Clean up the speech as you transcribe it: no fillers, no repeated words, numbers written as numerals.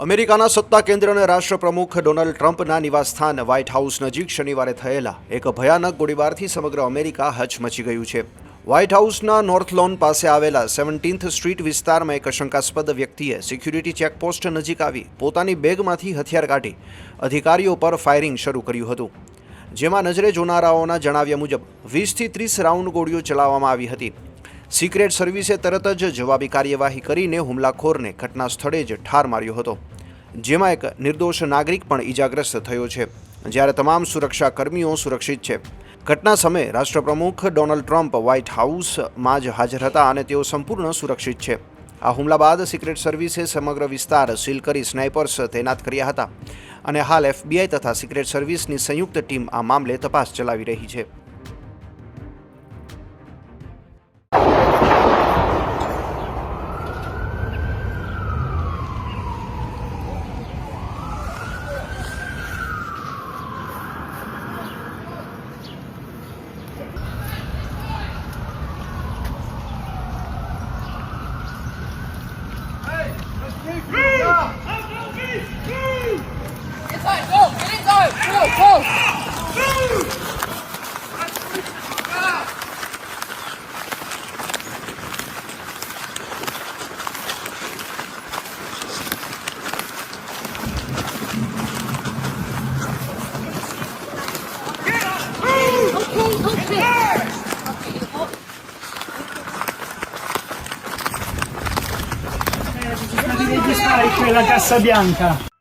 અમેરિકાના સત્તા કેન્દ્ર અને રાષ્ટ્રપ્રમુખ ડોનાલ્ડ ટ્રમ્પના નિવાસસ્થાન વ્હાઇટ હાઉસ નજીક શનિવારે થયેલા એક ભયાનક ગોળીબારથી સમગ્ર અમેરિકા હચમચી ગયું છે. વ્હાઇટ હાઉસના નોર્થ લોન પાસે આવેલા 17th સ્ટ્રીટ વિસ્તારમાં એક શંકાસ્પદ વ્યક્તિએ સિક્યુરિટી ચેકપોસ્ટ નજીક આવી પોતાની બેગમાંથી હથિયાર કાઢી અધિકારીઓ પર ફાયરિંગ શરૂ કર્યું હતું, જેમાં નજરે જોનારાઓના જણાવ્યા મુજબ 20થી 30 રાઉન્ડ ગોળીઓ ચલાવવામાં આવી હતી. સિક્રેટ સર્વિસે તરત જ જવાબી કાર્યવાહી કરીને હુમલાખોરને ઘટના સ્થળે જ ઠાર માર્યો હતો, જેમાં એક નિર્દોષ નાગરિક પણ ઈજાગ્રસ્ત થયો છે, જ્યારે તમામ સુરક્ષા કર્મીઓ સુરક્ષિત છે. ઘટના સમયે રાષ્ટ્રપ્રમુખ ડોનાલ્ડ ટ્રમ્પ વ્હાઇટ હાઉસમાં જ હાજર હતા અને તેઓ સંપૂર્ણ સુરક્ષિત છે. આ હુમલા બાદ સિક્રેટ સર્વિસે સમગ્ર વિસ્તાર સીલ કરી સ્નાઇપર્સ તૈનાત કર્યા હતા અને હાલ FBI તથા સિક્રેટ સર્વિસની સંયુક્ત ટીમ આ મામલે તપાસ ચલાવી રહી છે. Inside, go! Get inside! Go! Go! Devi registrare quella Casa Bianca.